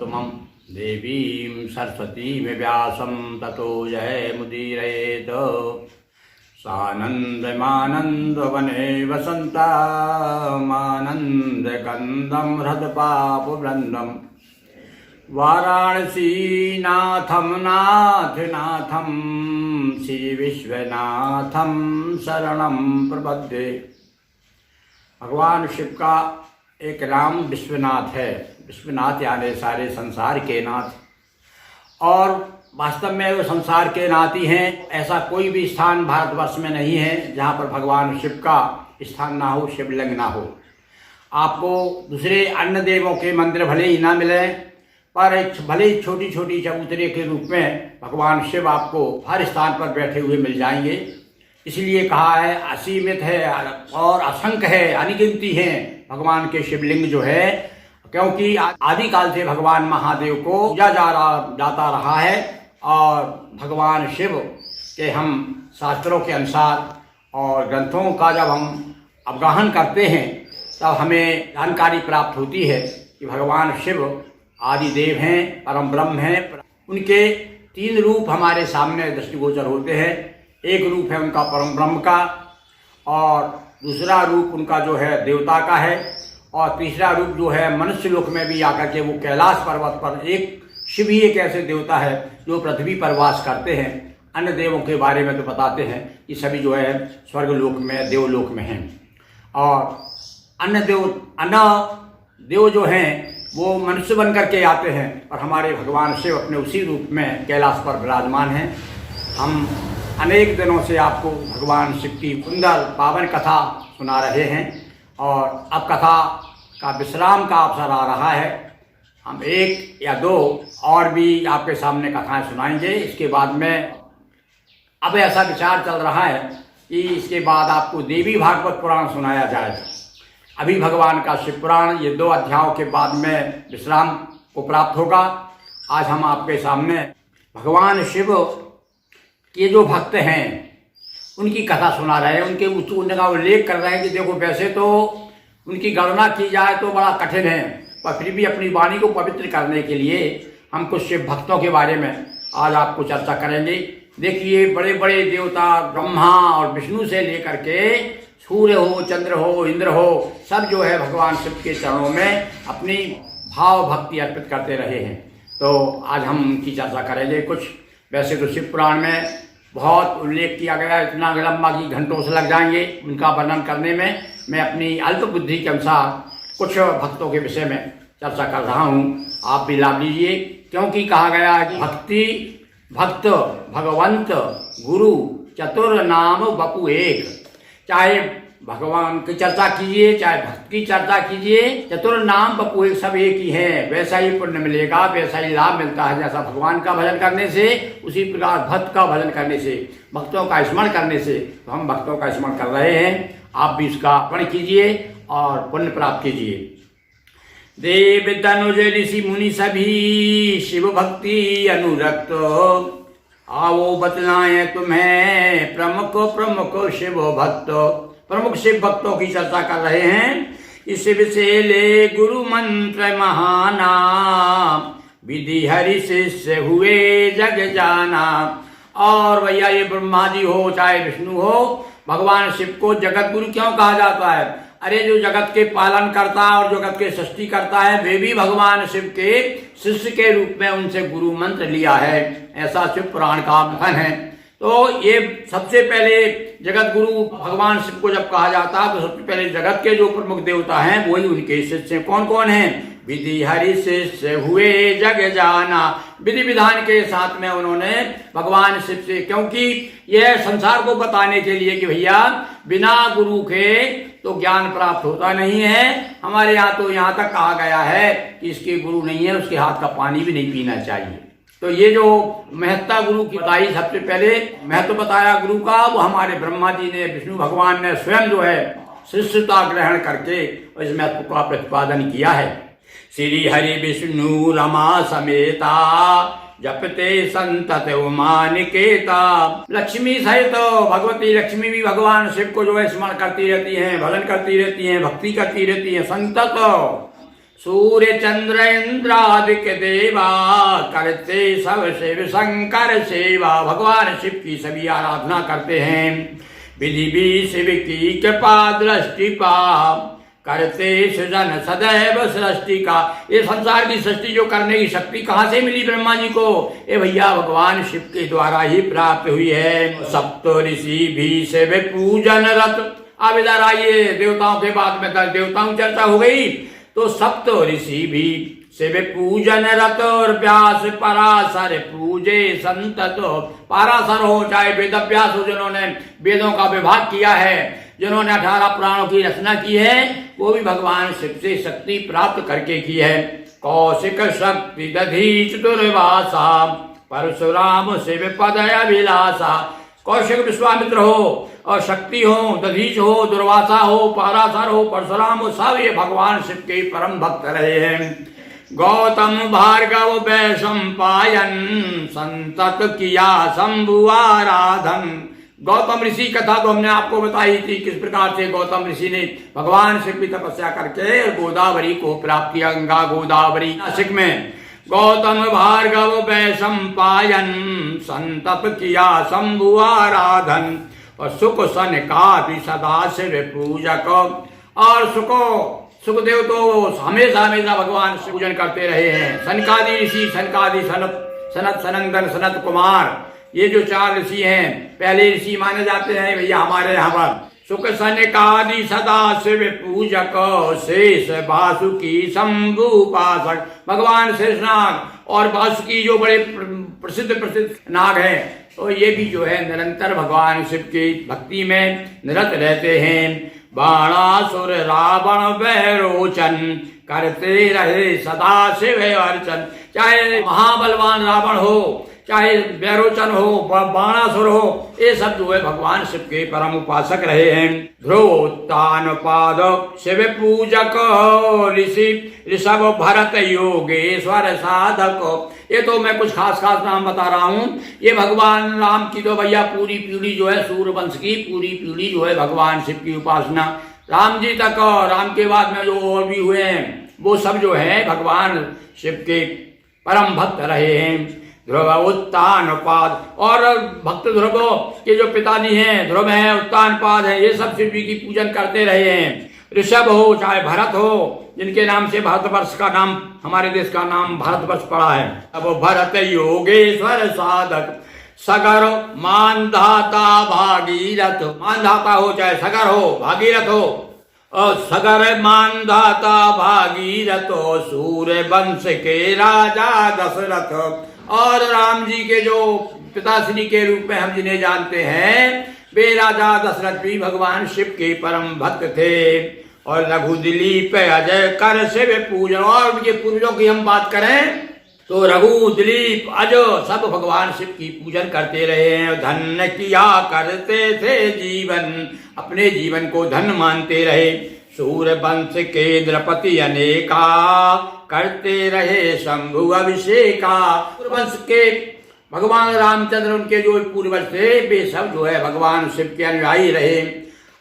गौतमं देवीं सरस्वतीं व्यासं ततो जयमुदीरयेत्। सानन्दमानन्दवने वसन्तामानन्दकन्दं हृदपापवृन्दं वाराणसीनाथं नाथनाथं श्रीविश्वनाथं शरणं प्रपद्ये। भगवान शिव का एक नाम विश्वनाथ है। विश्वनाथ यानी सारे संसार के नाथ, और वास्तव में वो संसार के नाथ ही हैं। ऐसा कोई भी स्थान भारतवर्ष में नहीं है जहाँ पर भगवान शिव का स्थान ना हो, शिवलिंग ना हो। आपको दूसरे अन्य देवों के मंदिर भले ही ना मिले, पर एक भले ही छोटी छोटी चबूतरे के रूप में भगवान शिव आपको हर स्थान पर बैठे हुए मिल जाएंगे। इसलिए कहा है असीमित है और असंख्य है, अनिगिनती हैं भगवान के शिवलिंग जो है, क्योंकि आदिकाल से भगवान महादेव को पूजा जाता रहा है। और भगवान शिव के हम शास्त्रों के अनुसार और ग्रंथों का जब हम अवगाहन करते हैं तब हमें जानकारी प्राप्त होती है कि भगवान शिव आदिदेव हैं, परम ब्रह्म हैं। उनके तीन रूप हमारे सामने दृष्टिगोचर होते हैं। एक रूप है उनका परम ब्रह्म का, और दूसरा रूप उनका जो है देवता का है, और तीसरा रूप जो है मनुष्य लोक में भी आकर के वो कैलाश पर्वत पर एक शिव ही एक ऐसे देवता है जो पृथ्वी पर वास करते हैं। अन्य देवों के बारे में तो बताते हैं कि सभी जो है स्वर्ग लोक में, देवलोक में हैं, और अन्य देव जो हैं वो मनुष्य बन करके आते हैं, और हमारे भगवान शिव अपने उसी रूप में कैलाश पर विराजमान हैं। हम अनेक दिनों से आपको भगवान शिव की सुंदर पावन कथा सुना रहे हैं, और अब कथा का विश्राम का अवसर आ रहा है। हम एक या दो और भी आपके सामने कथाएं सुनाएंगे। इसके बाद में अब ऐसा विचार चल रहा है कि इसके बाद आपको देवी भागवत पुराण सुनाया जाएगा। अभी भगवान का शिव पुराण ये 2 अध्यायों के बाद में विश्राम को प्राप्त होगा। आज हम आपके सामने भगवान शिव के जो भक्त हैं उनकी कथा सुना रहे हैं, उनका उल्लेख कर रहे हैं कि देखो वैसे तो उनकी गणना की जाए तो बड़ा कठिन है, पर फिर भी अपनी वाणी को पवित्र करने के लिए हम कुछ शिव भक्तों के बारे में आज आपको चर्चा करेंगे। देखिए, बड़े बड़े देवता ब्रह्मा और विष्णु से लेकर के सूर्य हो, चंद्र हो, इंद्र हो, सब जो है भगवान शिव के चरणों में अपनी भाव भक्ति अर्पित करते रहे हैं। तो आज हम उनकी चर्चा करेंगे कुछ। वैसे तो शिव पुराण में बहुत उल्लेख किया गया है, इतना लंबा कि घंटों से लग जाएंगे उनका वर्णन करने में। मैं अपनी अल्प बुद्धि के अनुसार कुछ भक्तों के विषय में चर्चा कर रहा हूँ, आप भी लाभ लीजिए। क्योंकि कहा गया है कि भक्त भगवंत गुरु चतुर नाम बपु एक। चाहे भगवान की चर्चा कीजिए, चाहे भक्त की चर्चा कीजिए, चतुर नाम बपु एक, सब एक ही है। वैसा ही पुण्य मिलेगा, वैसा ही लाभ मिलता है जैसा भगवान का भजन करने से, उसी प्रकार भक्त का भजन करने से, भक्तों का स्मरण करने से। तो हम भक्तों का स्मरण कर रहे हैं, आप भी इसका पढ़ कीजिए और पुण्य प्राप्त कीजिए। देव तनुज ऋषि मुनि सभी शिव भक्ति अनुरक्त, आओ बतलाएं तुम्हें प्रमुख शिव भक्त। प्रमुख शिव भक्तों की चर्चा कर रहे हैं। इस शिव से ले गुरु मंत्र महाना, विधि हरि शिष्य हुए जग जाना। और भैया ये ब्रह्मा जी हो चाहे विष्णु हो, भगवान शिव को जगत गुरु क्यों कहा जाता है? अरे जो जगत के पालन करता है और जगत के सृष्टि करता है, वे भी भगवान शिव के शिष्य के रूप में उनसे गुरु मंत्र लिया है। ऐसा शिव पुराण का कथन है। तो ये सबसे पहले जगत गुरु भगवान शिव को जब कहा जाता है तो सबसे पहले जगत के जो प्रमुख देवता हैं वही उनके शिष्य कौन कौन हैं? विधि हरि शिष्य हुए जग जाना। विधि विधान के साथ में उन्होंने भगवान शिव से, क्योंकि यह संसार को बताने के लिए कि भैया बिना गुरु के तो ज्ञान प्राप्त होता नहीं है। हमारे यहाँ तो यहाँ तक कहा गया है कि इसके गुरु नहीं है उसके हाथ का पानी भी नहीं पीना चाहिए। तो ये जो महत्ता गुरु की बताई, सबसे पहले महत्व बताया गुरु का, वो हमारे ब्रह्मा जी ने, विष्णु भगवान ने स्वयं जो है शिष्यता ग्रहण करके इस महत्व का प्रतिपादन किया है। श्री हरि विष्णु रमा समेता, जपते संतत उमानिकेता। लक्ष्मी सहित भगवती लक्ष्मी भी भगवान शिव को जो है स्मरण करती रहती हैं, भजन करती रहती हैं, भक्ति करती रहती हैं। संतत सूर्य चंद्र इंद्रादिक देवा करते सब शिव शंकर सेवा। भगवान शिव की सभी आराधना करते हैं। विधि भी शिव की कृपा दृष्टि पा करते सृजन सदैव सृष्टि का। ये संसार की सृष्टि जो करने की शक्ति कहाँ से मिली ब्रह्मा जी को? ये भैया भगवान शिव के द्वारा ही प्राप्त हुई है। सप्त ऋषि भी शिव पूजन रत। अब इधर आइए, देवताओं के बाद में कल देवताओं की चर्चा हो गई, तो सप्त ऋषि भी शिव पूजन रत और व्यास पराशर पूजे संतत। पराशर हो चाहे वेद व्यास हो, जिन्होंने वेदों का विभाग किया है, जिन्होंने 18 पुराणों की रचना की है, वो भी भगवान शिव से शक्ति प्राप्त करके की है। कौशिक शक्ति दधीच दुर्वासा परशुराम शिव पद अभिलाषा। कौशिक विश्वामित्र हो और शक्ति हो, दधीच हो, दुर्वासा हो, पराशर हो, परशुराम हो, सब ये भगवान शिव के परम भक्त रहे हैं। गौतम भार्गव वैशंपायन संतत किया शंभु आराधन। गौतम ऋषि कथा तो हमने आपको बताई थी, किस प्रकार से गौतम ऋषि ने भगवान शिव की तपस्या करके गोदावरी को प्राप्त किया। गंगा गोदावरी नासिक में। गौतम भार्गव वैशंपायन संतत किया शंभु आराधन और सुख सन का भी सदा शिव पूजक। और सुखदेव तो हमेशा हमेशा भगवान से पूजन करते रहे हैं। सनकादि ऋषि, सनकादि सनत सनंदन सनत कुमार, ये जो 4 ऋषि हैं, पहले ऋषि माने जाते हैं भैया हमारे यहाँ पर। सुख सनकादि सदा शिव पूजक शेष वासुकी शंभु उपासक। भगवान शेषनाग और वासुकी जो बड़े प्रसिद्ध नाग हैं, तो ये भी जो है निरंतर भगवान शिव की भक्ति में निरत रहते हैं। बाणासुर रावण वैरोचन करते रहे सदा शिव अर्चन। चाहे महाबलवान रावण हो, चाहे वैरोचन हो, बाणासुर हो, ये सब जो है भगवान शिव के परम उपासक रहे हैं। ध्रुवोत्तान पाद शिव पूजक ऋषि ऋषभ भरत योगेश्वर साधक। ये तो मैं कुछ खास नाम बता रहा हूँ। ये भगवान राम की तो भैया पूरी पीढ़ी जो है, सूर्यवंश की पूरी पीढ़ी जो है भगवान शिव की उपासना, राम जी तक और राम के बाद में जो और भी हुए हैं, वो सब जो है भगवान शिव के परम भक्त रहे हैं। ध्रुव उत्तान पाद, और भक्त ध्रुव के जो पिताजी हैं, ध्रुव हैं, उत्तान पाद है, ये सब शिव जी की पूजन करते रहे हैं। ऋषभ हो चाहे भरत हो, जिनके नाम से भारतवर्ष का नाम, हमारे देश का नाम भारतवर्ष पड़ा है। अब भरत योगेश्वर साधक सगर मानधाता भागीरथ। मानधाता हो चाहे सगर हो, भागीरथ हो, और सगर मानधाता भागीरथ सूर्य वंश के राजा दशरथ। और राम जी के जो पिताश्री के रूप में हम जिन्हें जानते हैं, वे राजा दशरथ भी भगवान शिव के परम भक्त थे। और रघु दिलीप अजय कर शिव पूजन। और उनके पूर्वजों की हम बात करें तो रघु दिलीप अजय सब भगवान शिव की पूजन करते रहे हैं। धन्य किया करते थे जीवन, अपने जीवन को धन्य मानते रहे। सूर्य वंश के द्रपति अनेका करते रहे शंभु अभिषेका। सूर्यवंश के भगवान रामचंद्र, उनके जो पूर्वज थे, वे सब जो है भगवान शिव के अनुयायी रहे।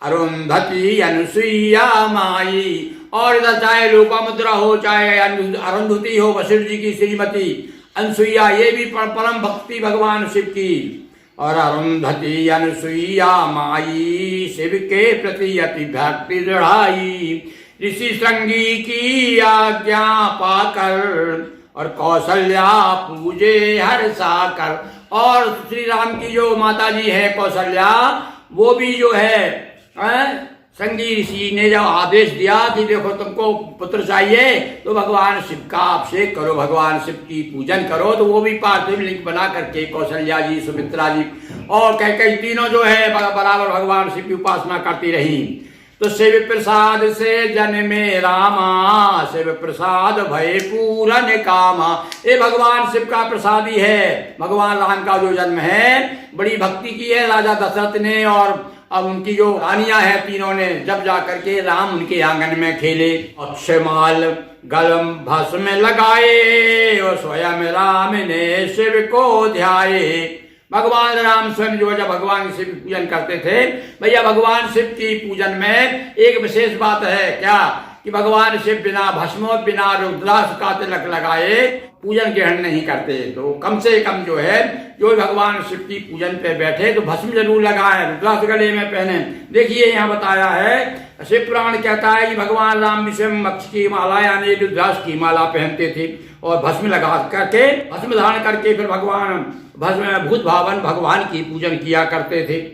अरुंधति अनुसुईया माई। और इधर चाहे लोपामुद्रा हो, चाहे अरुंधति हो, वशिष्ठ जी की श्रीमती अनुसुईया, ये भी परम भक्ति भगवान शिव की। और अरुंधति अनुसुईया माई शिव के प्रति अति भक्ति दृढ़ाई। ऋषि श्रृंगी की आज्ञा पाकर और कौशल्या पूजे हर साकर। और श्री राम की जो माता जी है कौशल्या, वो भी जो है श्रृंगी ऋषि ने जब आदेश दिया कि देखो तुमको पुत्र चाहिए तो भगवान शिव का अभिषेक करो, भगवान शिव की पूजन करो, तो वो भी पार्थिव लिंग बना करके कौशल्या जी, सुमित्रा जी और कई तीनों जो है बराबर भगवान शिव की उपासना करती रही। तो शिव प्रसाद से जन्मे रामा, शिव प्रसाद भय पूरन कामा। ये भगवान शिव का प्रसादी है। भगवान राम का जो जन्म है, बड़ी भक्ति की है राजा दशरथ ने, और अब उनकी जो रानियां हैं तीनों ने, जब जा करके राम उनके आंगन में खेले। अक्षमाल गलम भस्म लगाए और स्वयं राम ने शिव को ध्याए। भगवान राम स्वयं जो जब भगवान शिव की पूजन करते थे, भैया भगवान शिव की पूजन में एक विशेष बात है क्या, कि भगवान शिव बिना भस्म बिना रुद्राक्ष का तिलक लगाए पूजन ग्रहण नहीं करते। तो कम से कम जो है जो भगवान शिव की पूजन पे बैठे तो भस्म जरूर लगाए, रुद्राक्ष गले में पहने। देखिए यहाँ बताया है, शिव पुराण कहता है कि भगवान राम विषम मक्ष की माला यानी रुद्राक्ष की माला पहनते थे और भस्म लगा करके भस्म धारण करके फिर भगवान भस्म भूत भावन भगवान की पूजन किया करते थे।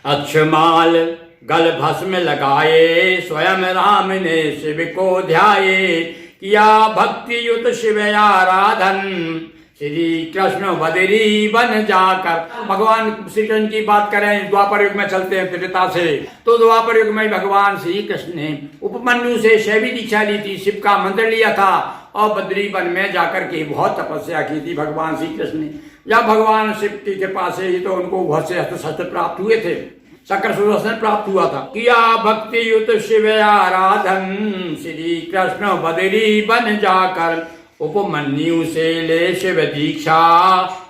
अक्षमाल गल भस्म लगाए स्वयं राम ने शिव को ध्याये, किया भक्ति युत शिव आराधन श्री कृष्ण बदरी बन जाकर। भगवान श्री कृष्ण की बात करें, द्वापर युग में चलते हैं त्रेता से, तो द्वापर युग में भगवान श्री कृष्ण ने उपमन्यु से शैवी दीक्षा ली थी, शिव का मंत्र लिया था और बद्री वन में जाकर के बहुत तपस्या की थी भगवान श्री कृष्ण ने। जब भगवान शिव की कृपा से ही तो उनको बहुत से अस्त्र शस्त्र प्राप्त हुए थे, चक्र सुदर्शन प्राप्त हुआ था। किया भक्ति युत शिव आराधन श्री कृष्ण बदरी बन जाकर, उपमन्यु से ले शिव दीक्षा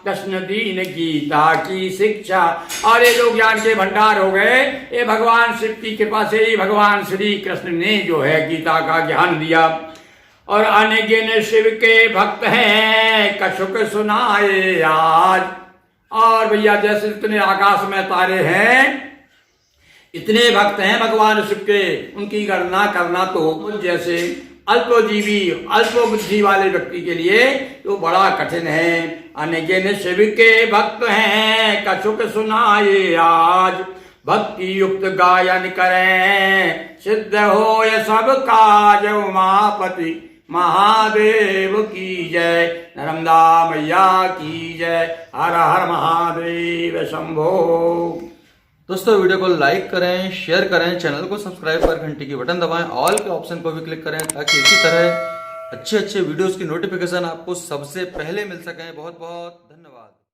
कृष्ण दीन गीता की शिक्षा। और ये जो ज्ञान के भंडार हो गए, ये भगवान शिव की कृपा से ही भगवान श्री कृष्ण ने जो है गीता का ज्ञान दिया। और अनगिन शिव के भक्त हैं कछुक सुनाए आज। और भैया जैसे इतने आकाश में तारे हैं, इतने भक्त हैं भगवान शिव के, उनकी गणना करना तो जैसे अल्पजीवी अल्प बुद्धि वाले व्यक्ति के लिए तो बड़ा कठिन है। अनगिन शिव के भक्त हैं कछुक सुनाए आज, भक्ति युक्त गायन करें सिद्ध हो ये सब काज। उमापति महादेव की जय, नर्मदा मैया की जय, हर हर महादेव शंभो। दोस्तों वीडियो को लाइक करें, शेयर करें, चैनल को सब्सक्राइब कर घंटी की बटन दबाएं, ऑल के ऑप्शन को भी क्लिक करें ताकि इसी तरह अच्छे वीडियोस की नोटिफिकेशन आपको सबसे पहले मिल सकें। बहुत बहुत धन्यवाद।